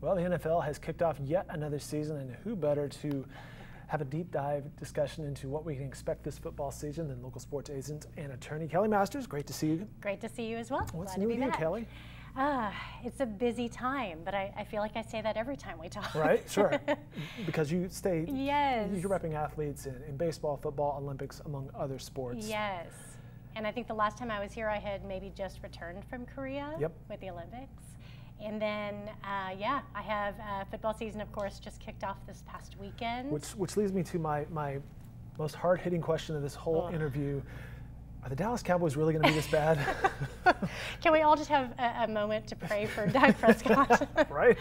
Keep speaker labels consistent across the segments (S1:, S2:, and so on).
S1: Well, the NFL has kicked off yet another season, and who better to have a deep dive discussion into what we can expect this football season than local sports agent and attorney Kelli Masters. Great to see you.
S2: Great to see you as well.
S1: What's
S2: Glad
S1: new
S2: to be
S1: with you,
S2: back.
S1: Kelli?
S2: It's a busy time, but I feel like I say that every time we talk.
S1: Right, sure. Because you stay,
S2: yes.
S1: You're repping athletes in baseball, football, Olympics, among other sports.
S2: Yes. And I think the last time I was here, I had maybe just returned from Korea with the Olympics. And then, I have football season, of course, just kicked off this past weekend.
S1: Which leads me to my most hard-hitting question of this whole interview. Are the Dallas Cowboys really going to be this bad?
S2: Can we all just have a moment to pray for Dak Prescott?
S1: Right.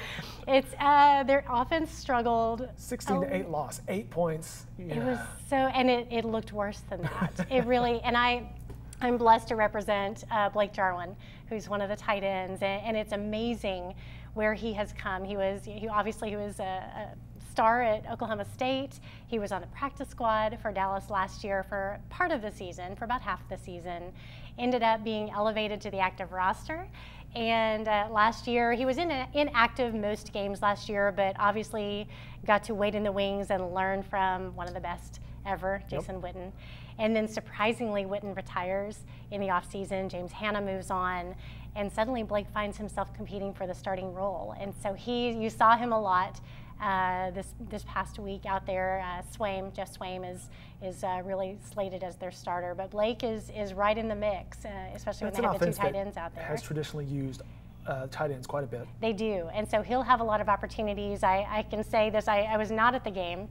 S2: It's their offense struggled.
S1: 16-8 loss, 8 points. Yeah.
S2: It was so, and it looked worse than that. It really, and I'm blessed to represent Blake Jarwin, who's one of the tight ends, and it's amazing where he has come. He was a star at Oklahoma State. He was on the practice squad for Dallas last year for part of the season, for about half the season. Ended up being elevated to the active roster. And last year, he was inactive most games last year, but obviously got to wait in the wings and learn from one of the best ever, Jason Witten. And then surprisingly, Witten retires in the offseason. James Hanna moves on, and suddenly Blake finds himself competing for the starting role. And so you saw him a lot this past week out there. Jeff Swaim is really slated as their starter, but Blake is right in the mix, especially when they have the two tight ends out there.
S1: Has traditionally used tight ends quite a bit.
S2: They do, and so he'll have a lot of opportunities. I can say this: I was not at the game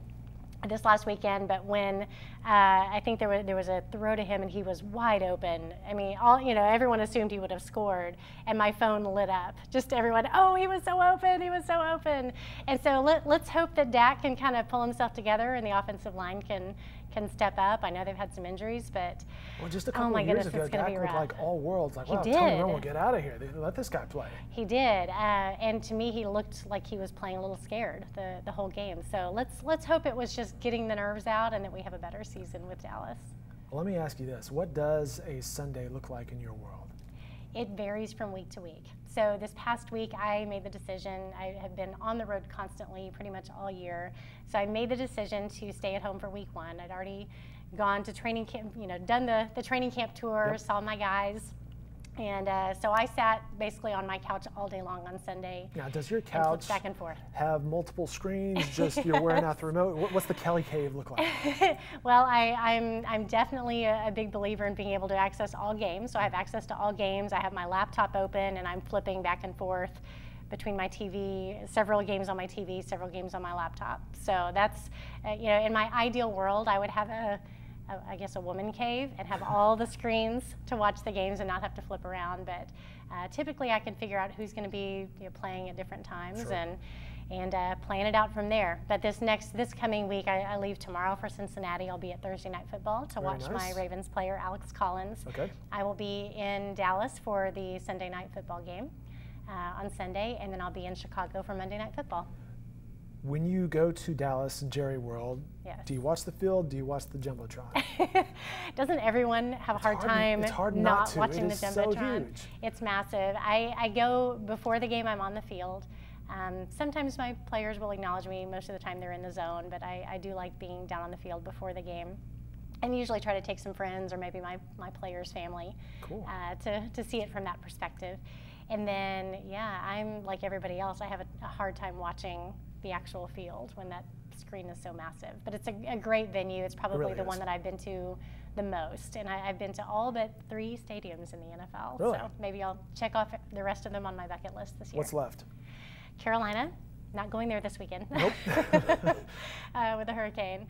S2: this last weekend, but when I think there was a throw to him and he was wide open. I mean, everyone assumed he would have scored, and my phone lit up. Just everyone, oh, he was so open, he was so open. And so let's hope that Dak can kind of pull himself together and the offensive line can step up. I know they've had some injuries, but
S1: just a couple of years ago, Dak looked like all worlds. Like, wow, Tony Romo, get out of here. Let this guy play. He
S2: did, and to me, he looked like he was playing a little scared the whole game. So let's hope it was just getting the nerves out and that we have a better season with Dallas.
S1: Well, let me ask you this. What does a Sunday look like in your world?
S2: It varies from week to week. So this past week, I made the decision. I have been on the road constantly pretty much all year. So I made the decision to stay at home for week one. I'd already gone to training camp, done the training camp tour, saw my guys. And so I sat basically on my couch all day long on Sunday.
S1: Now, does your couch
S2: back and forth
S1: have multiple screens? Just you're wearing out the remote? What's the Kelli Cave look like?
S2: Well, I'm definitely a big believer in being able to access all games. So I have access to all games. I have my laptop open and I'm flipping back and forth between my TV, several games on my TV, several games on my laptop. So that's, in my ideal world, I would have a woman cave and have all the screens to watch the games and not have to flip around. But typically I can figure out who's going to be playing at different times and plan it out from there. But this coming week, I leave tomorrow for Cincinnati. I'll be at Thursday Night Football to watch my Ravens player, Alex Collins.
S1: Okay.
S2: I will be in Dallas for the Sunday Night Football game on Sunday, and then I'll be in Chicago for Monday Night Football.
S1: When you go to Dallas and Jerry World, do you watch the field? Do you watch the Jumbotron?
S2: Doesn't everyone have a hard time not watching the Jumbotron?
S1: So huge.
S2: It's massive. I go before the game. I'm on the field. Sometimes my players will acknowledge me. Most of the time they're in the zone, but I do like being down on the field before the game. And usually try to take some friends or maybe my players' family to see it from that perspective. And then, I'm like everybody else. I have a hard time watching the actual field when that screen is so massive. But it's a great venue. It's probably the one that I've been to the most. And I've been to all but 3 stadiums in the NFL.
S1: Really?
S2: So maybe I'll check off the rest of them on my bucket list this year.
S1: What's left?
S2: Carolina. Not going there this weekend.
S1: Nope.
S2: With the hurricane.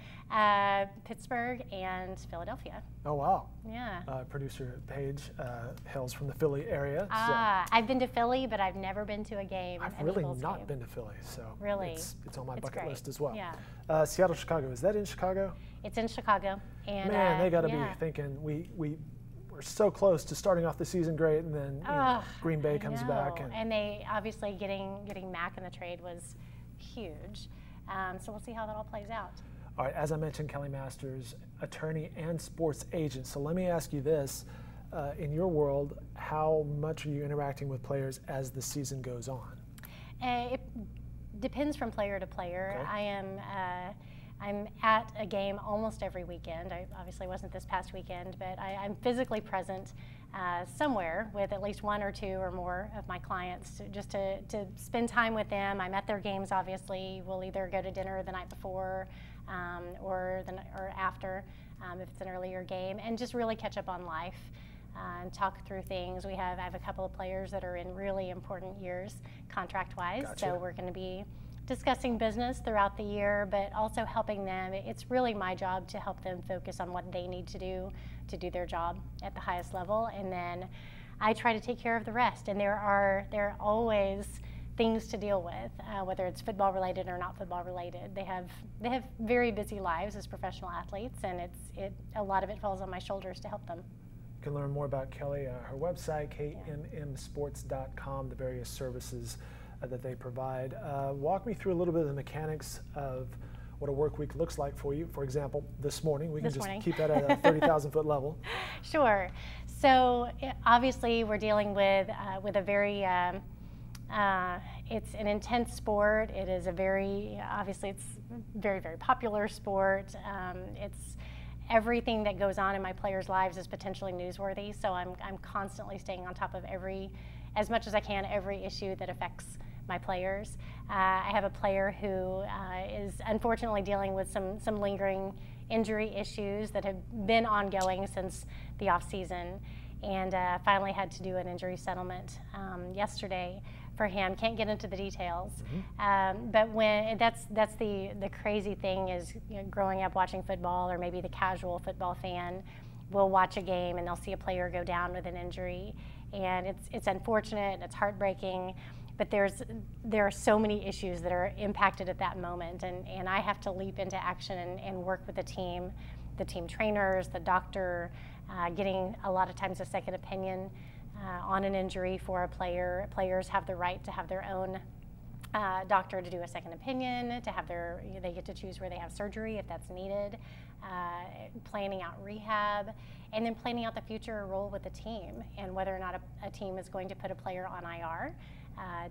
S2: Pittsburgh and Philadelphia.
S1: Oh, wow.
S2: Yeah.
S1: Producer Paige hails from the Philly area.
S2: I've been to Philly, but I've never been to a game.
S1: I've really not been to Philly, so
S2: really?
S1: It's on my bucket list as well.
S2: Yeah.
S1: Seattle, Chicago. Is that in Chicago?
S2: It's in Chicago. And,
S1: man, they got to be thinking we're so close to starting off the season great, and then Green Bay comes back.
S2: And they obviously getting Mac in the trade was huge. So we'll see how that all plays out.
S1: All right, as I mentioned, Kelli Masters, attorney and sports agent. So let me ask you this. In your world, how much are you interacting with players as the season goes on?
S2: depends from player to player.
S1: Okay.
S2: I'm at a game almost every weekend. I obviously wasn't this past weekend, but I'm physically present somewhere with at least one or two or more of my clients just to spend time with them. I'm at their games, obviously. We'll either go to dinner the night before or after if it's an earlier game, and just really catch up on life and talk through things. I have a couple of players that are in really important years contract-wise,
S1: Gotcha.
S2: So we're going to be discussing business throughout the year, but also helping them. It's really my job to help them focus on what they need to do their job at the highest level, and then I try to take care of the rest. And there are always things to deal with, whether it's football related or not football related. They have very busy lives as professional athletes, and a lot of it falls on my shoulders to help them.
S1: You can learn more about Kelli, her website, kmmsports.com, the various services that they provide. Walk me through a little bit of the mechanics of what a work week looks like for you. For example, this morning, we can just keep that at a 30,000 foot level.
S2: Sure. So obviously we're dealing with a very, it's an intense sport. It is obviously it's very, very popular sport. It's everything that goes on in my players' lives is potentially newsworthy. So I'm constantly staying on top of as much as I can, every issue that affects my players. I have a player who is unfortunately dealing with some lingering injury issues that have been ongoing since the off season, and finally had to do an injury settlement yesterday for him. Can't get into the details, but that's the crazy thing is, growing up watching football, or maybe the casual football fan will watch a game and they'll see a player go down with an injury, and it's unfortunate and it's heartbreaking, but there are so many issues that are impacted at that moment, and I have to leap into action and work with the team trainers, the doctor, getting a lot of times a second opinion on an injury for a player. Players have the right to have their own doctor to do a second opinion, they get to choose where they have surgery if that's needed, planning out rehab, and then planning out the future role with the team and whether or not a team is going to put a player on IR.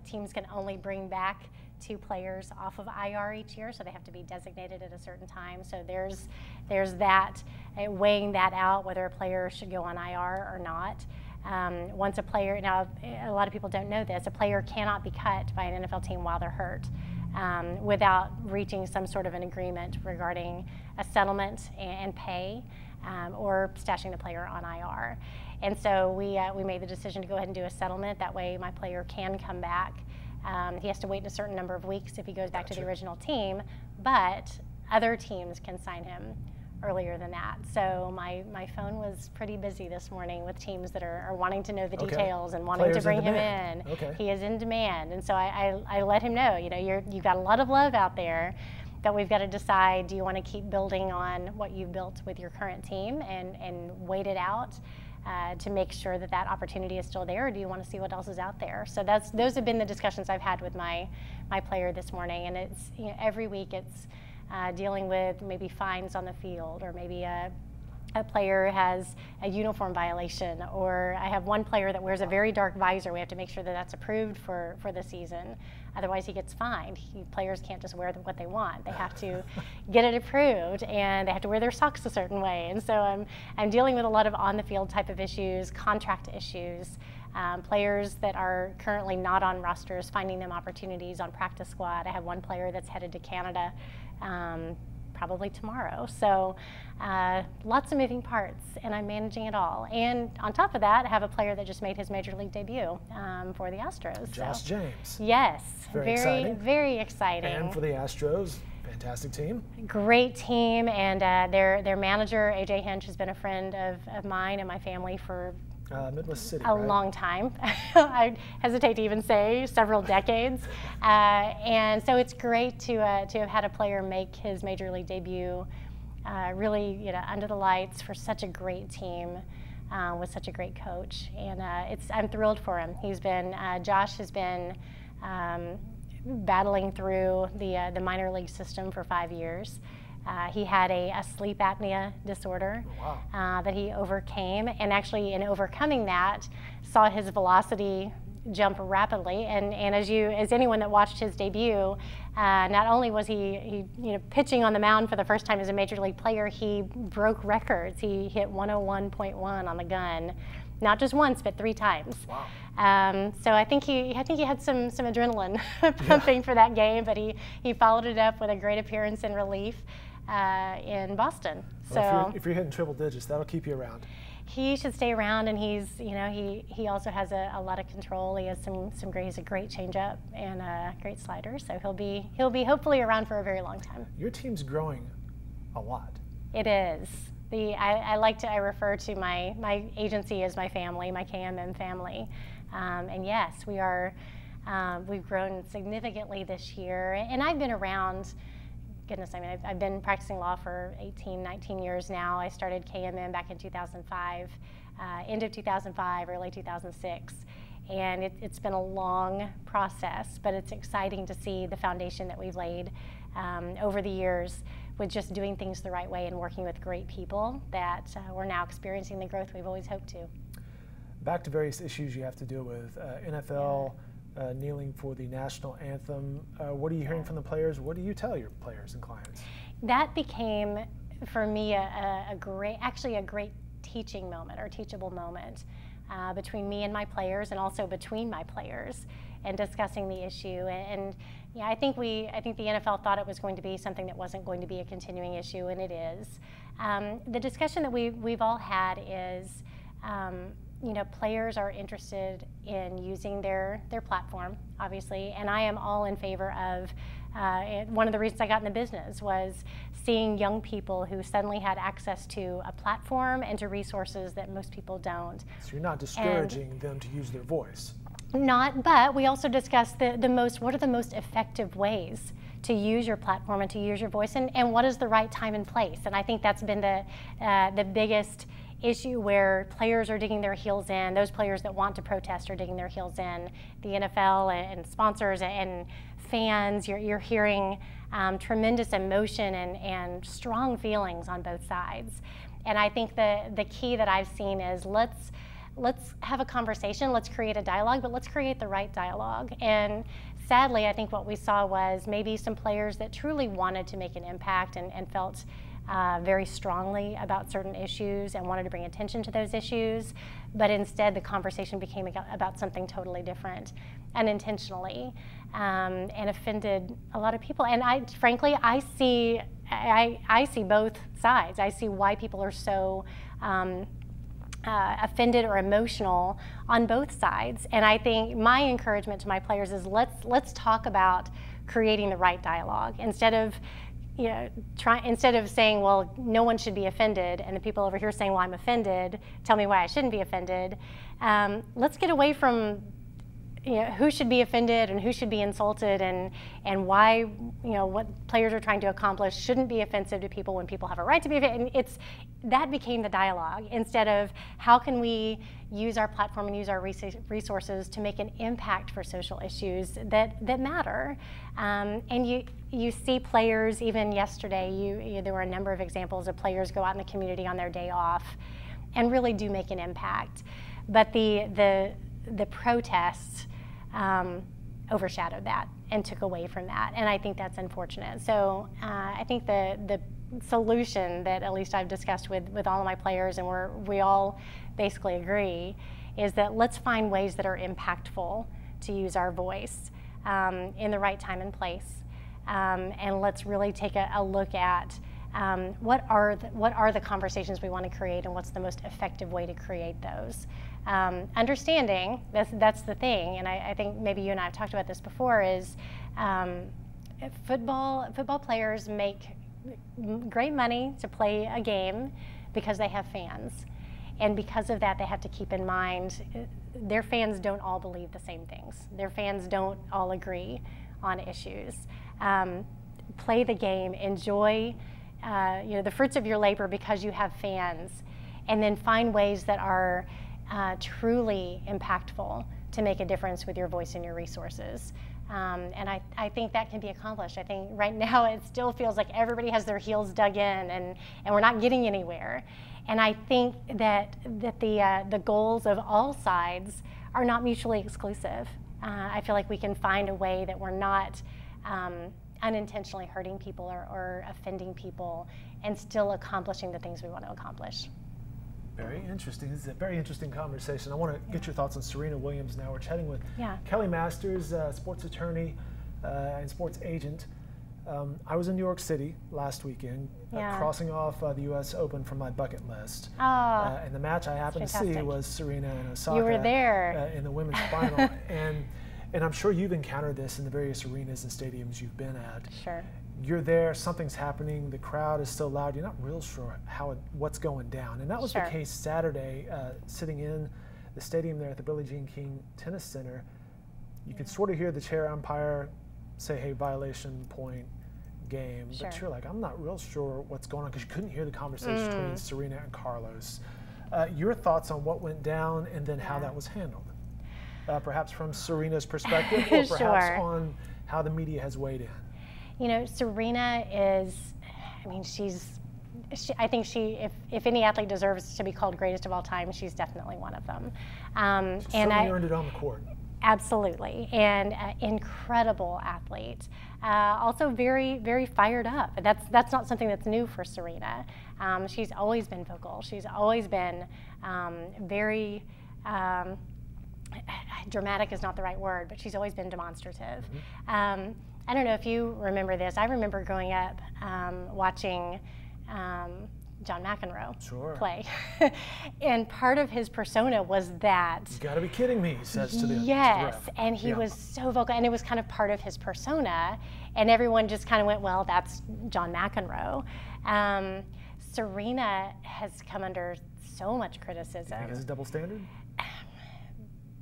S2: Teams can only bring back 2 players off of IR each year, so they have to be designated at a certain time. So there's that, weighing that out, whether a player should go on IR or not. Once a player, now a lot of people don't know this, a player cannot be cut by an NFL team while they're hurt without reaching some sort of an agreement regarding a settlement and pay, or stashing the player on IR. And so we made the decision to go ahead and do a settlement. That way my player can come back. He has to wait a certain number of weeks if he goes back to the original team, but other teams can sign him earlier than that. So my phone was pretty busy this morning with teams that are wanting to know the details and wanting to bring him in. He is in demand, and so I let him know, you've got a lot of love out there, that we've got to decide, do you want to keep building on what you've built with your current team and wait it out to make sure that opportunity is still there, or do you want to see what else is out there? So those have been the discussions I've had with my player this morning, and it's every week it's dealing with maybe fines on the field, or maybe a player has a uniform violation, or I have one player that wears a very dark visor. We have to make sure that that's approved for the season. Otherwise he gets fined. Players can't just wear what they want. They have to get it approved, and they have to wear their socks a certain way. And so I'm dealing with a lot of on-the-field type of issues, contract issues, players that are currently not on rosters, finding them opportunities on practice squad. I have one player that's headed to Canada probably tomorrow. So lots of moving parts, and I'm managing it all. And on top of that, I have a player that just made his major league debut for the Astros.
S1: Josh James.
S2: Yes,
S1: very exciting.
S2: Very exciting.
S1: And for the Astros, fantastic team.
S2: Great team, and their manager, AJ Hinch, has been a friend of mine and my family for
S1: Midwest City,
S2: a long time. I hesitate to even say several decades. And so it's great to have had a player make his major league debut really under the lights for such a great team with such a great coach. And I'm thrilled for him. Josh has been battling through the minor league system for 5 years. He had a sleep apnea disorder that he overcame, and actually in overcoming that, saw his velocity jump rapidly. And as anyone that watched his debut, not only was he pitching on the mound for the first time as a major league player, he broke records. He hit 101.1 on the gun, not just once, but 3 times.
S1: Wow.
S2: So I think he had some adrenaline pumping for that game, but he followed it up with a great appearance in relief in Boston.
S1: Well, if you're hitting triple digits, that'll keep you around.
S2: He should stay around, and he also has a lot of control. He has he's a great changeup and a great slider, so he'll be hopefully around for a very long time.
S1: Your team's growing a lot.
S2: It is. I refer to my agency as my family, my KMM family, and yes, we are. We've grown significantly this year, and I've been around. Goodness, I mean, I've been practicing law for 18, 19 years now. I started KMM back in 2005, end of 2005, early 2006. And it's been a long process, but it's exciting to see the foundation that we've laid over the years with just doing things the right way and working with great people that we're now experiencing the growth we've always hoped to.
S1: Back to various issues you have to deal with. NFL, kneeling for the national anthem. What are you hearing from the players? What do you tell your players and clients?
S2: That became, for me, a great teaching moment or teachable moment between me and my players, and also between my players, and discussing the issue. And yeah, I think the NFL thought it was going to be something that wasn't going to be a continuing issue, and it is. The discussion that we've all had is, players are interested in using their platform, obviously, and I am all in favor of, one of the reasons I got in the business was seeing young people who suddenly had access to a platform and to resources that most people don't.
S1: So you're not discouraging them to use their voice?
S2: Not, but we also discussed what are the most effective ways to use your platform and to use your voice, and what is the right time and place. And I think that's been the biggest issue, where players are digging their heels in. Those players that want to protest are digging their heels in. The NFL and sponsors and fans, you're hearing tremendous emotion and strong feelings on both sides. And I think the key that I've seen is let's have a conversation, let's create a dialogue, but let's create the right dialogue. And sadly, I think what we saw was maybe some players that truly wanted to make an impact and felt very strongly about certain issues and wanted to bring attention to those issues, but instead the conversation became about something totally different, unintentionally, and offended a lot of people. And frankly, I see both sides. I see why people are so offended or emotional on both sides. And I think my encouragement to my players is let's talk about creating the right dialogue instead of saying, well, no one should be offended, and the people over here saying, well, I'm offended, tell me why I shouldn't be offended. Let's get away from who should be offended and who should be insulted, and why what players are trying to accomplish shouldn't be offensive to people when people have a right to be offended. And that became the dialogue, instead of how can we use our platform and use our resources to make an impact for social issues that matter. And you see players, even yesterday, there were a number of examples of players go out in the community on their day off and really do make an impact. But the protests overshadowed that and took away from that, and I think that's unfortunate. So I think the solution that at least I've discussed with all of my players, and we all basically agree, is that let's find ways that are impactful to use our voice in the right time and place, and let's really take a look at what are the conversations we want to create, and what's the most effective way to create those. Understanding, that's the thing, and I think maybe you and I have talked about this before, is football players make great money to play a game because they have fans. And because of that, they have to keep in mind their fans don't all believe the same things. Their fans don't all agree on issues. Play the game, enjoy the fruits of your labor because you have fans, and then find ways that are truly impactful to make a difference with your voice and your resources. And I think that can be accomplished. I think right now it still feels like everybody has their heels dug in, and we're not getting anywhere. And I think that the goals of all sides are not mutually exclusive. I feel like we can find a way that we're not unintentionally hurting people or offending people and still accomplishing the things we want to accomplish.
S1: Very interesting. This is a very interesting conversation. I want to get your thoughts on Serena Williams now. We're chatting with Kelli Masters, sports attorney and sports agent. I was in New York City last weekend, crossing off the U.S. Open from my bucket list. And the match I happened to see was Serena and Osaka.
S2: You were there.
S1: In the women's final. And I'm sure you've encountered this in the various arenas and stadiums you've been at.
S2: Sure.
S1: You're there, something's happening, the crowd is so loud, you're not real sure what's going down. And that was the case Saturday, sitting in the stadium there at the Billie Jean King Tennis Center. You could sort of hear the chair umpire say, hey, violation, point, game. But you're like, I'm not real sure what's going on, because you couldn't hear the conversation between Serena and Carlos. Your thoughts on what went down and then how that was handled? Perhaps from Serena's perspective, or perhaps on how the media has weighed in.
S2: You know, Serena is, I mean, I think if any athlete deserves to be called greatest of all time, she's definitely one of them.
S1: And I earned it on the court.
S2: Absolutely, and incredible athlete. Also very, very fired up. That's not something that's new for Serena. She's always been vocal. She's always been very, dramatic is not the right word, but she's always been demonstrative. I don't know if you remember this. I remember growing up watching John McEnroe play. And part of his persona was that. You
S1: gotta be kidding me, he says to the
S2: ref. And he was so vocal, and it was kind of part of his persona, and everyone just kind of went, well, that's John McEnroe. Serena has come under so much criticism.
S1: You think it's a double standard?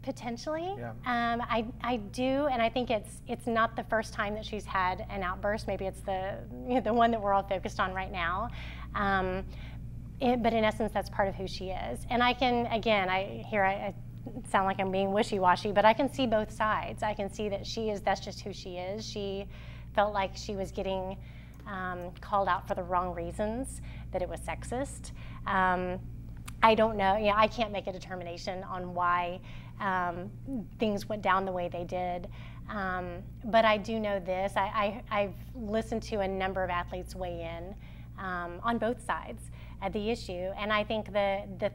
S2: Potentially. I do, and I think it's not the first time that she's had an outburst. Maybe it's the one that we're all focused on right now. But in essence, that's part of who she is. And I can, again, I sound like I'm being wishy-washy, but I can see both sides. I can see that that's just who she is. She felt like she was getting called out for the wrong reasons, that it was sexist. I don't know, I can't make a determination on why things went down the way they did. But I do know this, I've listened to a number of athletes weigh in on both sides of the issue. And I think the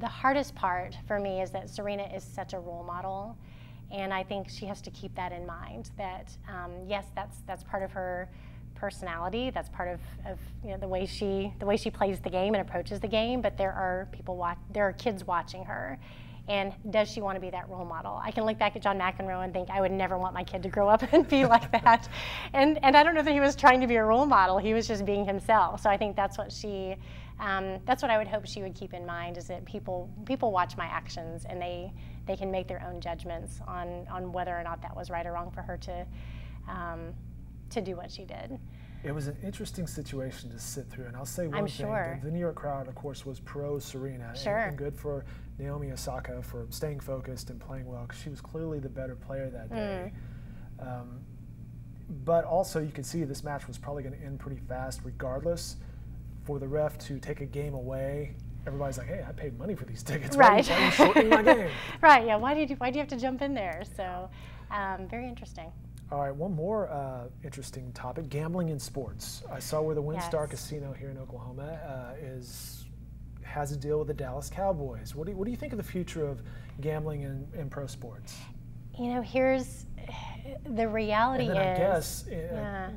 S2: hardest part for me is that Serena is such a role model. And I think she has to keep that in mind, that yes, that's part of her personality, that's part of the way she plays the game and approaches the game, but there are kids watching her, and does she want to be that role model? I can look back at John McEnroe and think I would never want my kid to grow up and be like that, and I don't know that he was trying to be a role model, he was just being himself. So I think that's what I would hope she would keep in mind, is that people watch my actions, and they can make their own judgments on whether or not that was right or wrong for her to do what she did.
S1: It was an interesting situation to sit through, and I'll say one thing. The New York crowd, of course, was pro Serena, and good for Naomi Osaka for staying focused and playing well, because she was clearly the better player that day. But also, you could see this match was probably going to end pretty fast regardless. For the ref to take a game away, everybody's like, hey, I paid money for these tickets.
S2: Right.
S1: Why are you shortening my game?
S2: Right, yeah, why do you have to jump in there? So, very interesting.
S1: All right, one more interesting topic, gambling in sports. I saw where the WinStar Casino here in Oklahoma has a deal with the Dallas Cowboys. What do you think of the future of gambling in pro sports?
S2: You know, here's the reality
S1: and then I guess,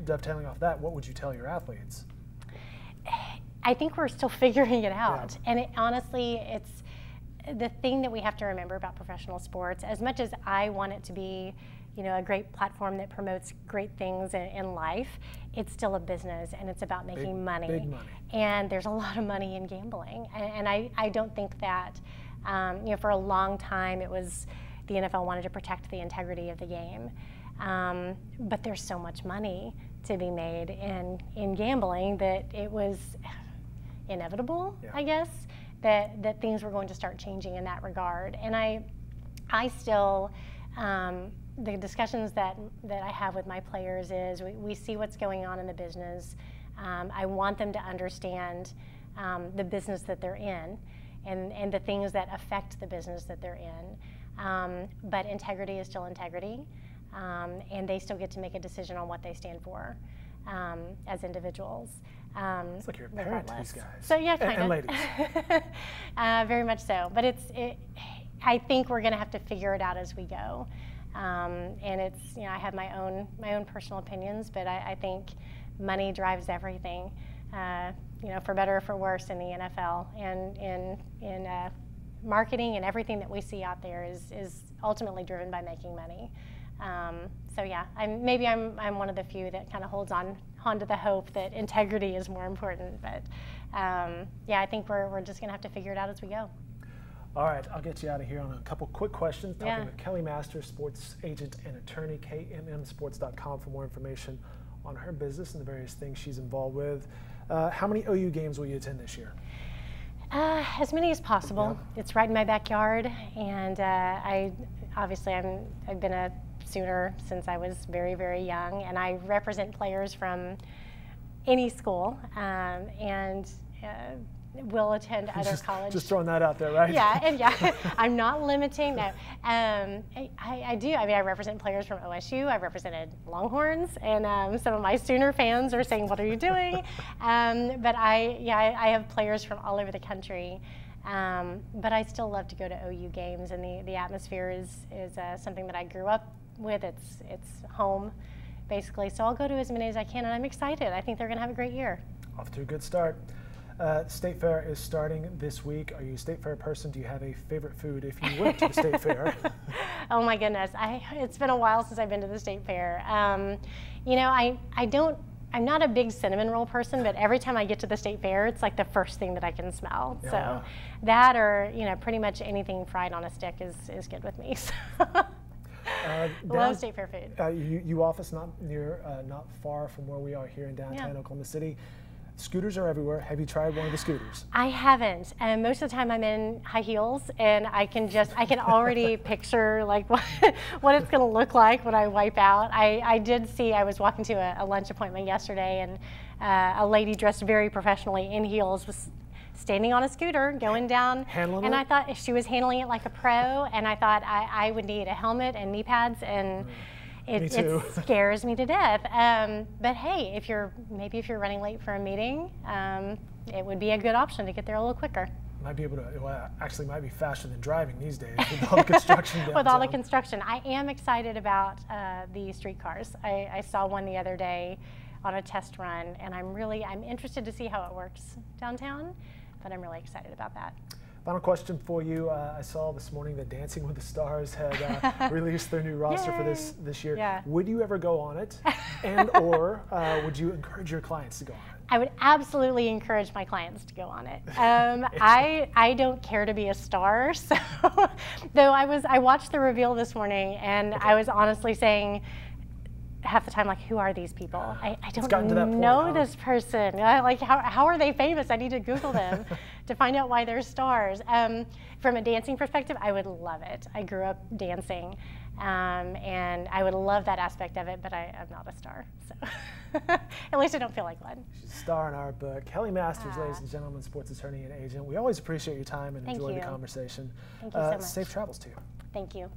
S1: dovetailing off that, what would you tell your athletes?
S2: I think we're still figuring it out. And honestly, it's the thing that we have to remember about professional sports. As much as I want it to be, a great platform that promotes great things in life, it's still a business, and it's about making money.
S1: Big money.
S2: And there's a lot of money in gambling. And I don't think that, for a long time it was the NFL wanted to protect the integrity of the game. But there's so much money to be made in gambling that it was inevitable, I guess, that things were going to start changing in that regard. And I still, the discussions that I have with my players is we see what's going on in the business. I want them to understand the business that they're in and the things that affect the business that they're in. But integrity is still integrity, and they still get to make a decision on what they stand for as individuals.
S1: It's like you're a parent to these guys.
S2: So yeah, kind of.
S1: And ladies.
S2: Very much so. But I think we're going to have to figure it out as we go. And it's, I have my own personal opinions, but I think money drives everything. For better or for worse in the NFL, and in marketing and everything that we see out there is ultimately driven by making money. So yeah, I'm one of the few that kind of holds on to the hope that integrity is more important. But yeah, I think we're just going to have to figure it out as we go.
S1: All right, I'll get you out of here on a couple quick questions. Talking with Kelli Masters, sports agent and attorney, kmmsports.com for more information on her business and the various things she's involved with. How many OU games will you attend this year?
S2: As many as possible. Yeah. It's right in my backyard, and I've been a Sooner since I was very, very young, and I represent players from any school, and will attend other colleges.
S1: Just throwing that out there, right?
S2: Yeah, and I'm not limiting. No, I do. I represent players from OSU. I represented Longhorns, and some of my Sooner fans are saying, "What are you doing?" But I have players from all over the country. But I still love to go to OU games, and the atmosphere is something that I grew up with. It's home, basically. So I'll go to as many as I can, and I'm excited. I think they're going to have a great year. Off
S1: to a good start. State Fair is starting this week. Are you a State Fair person? Do you have a favorite food if you went to the State Fair?
S2: Oh my goodness, it's been a while since I've been to the State Fair. I'm not a big cinnamon roll person, but every time I get to the State Fair, it's like the first thing that I can smell. Yeah. So that, or pretty much anything fried on a stick is good with me. So. Love State Fair food.
S1: You office not far from where we are here in downtown Oklahoma City. Scooters are everywhere. Have you tried one of the scooters?
S2: I haven't, and most of the time I'm in high heels, and I can already picture like what it's going to look like when I wipe out. I was walking to a lunch appointment yesterday, and a lady dressed very professionally in heels was standing on a scooter going down,
S1: handling
S2: and
S1: it?
S2: I thought she was handling it like a pro, and I thought I would need a helmet and knee pads, and it scares me to death. But hey, if you're running late for a meeting, it would be a good option to get there a little quicker.
S1: Might be able to. Well, actually, might be faster than driving these days with all the construction downtown.
S2: With all the construction, I am excited about the streetcars. I saw one the other day on a test run, and I'm interested to see how it works downtown. But I'm really excited about that.
S1: Final question for you. I saw this morning that Dancing with the Stars had released their new roster for this year.
S2: Yeah.
S1: Would you ever go on it? And or would you encourage your clients to go on it?
S2: I would absolutely encourage my clients to go on it. I don't care to be a star, so though I watched the reveal this morning, and I was honestly saying, half the time, like, who are these people? I don't know this person. Like, how are they famous? I need to Google them to find out why they're stars. From a dancing perspective, I would love it. I grew up dancing, and I would love that aspect of it, but I'm not a star. So at least I don't feel like one.
S1: She's a star in our book. Kelli Masters, ladies and gentlemen, sports attorney and agent. We always appreciate your time and enjoy the conversation.
S2: Thank you so much.
S1: Safe travels to you.
S2: Thank you.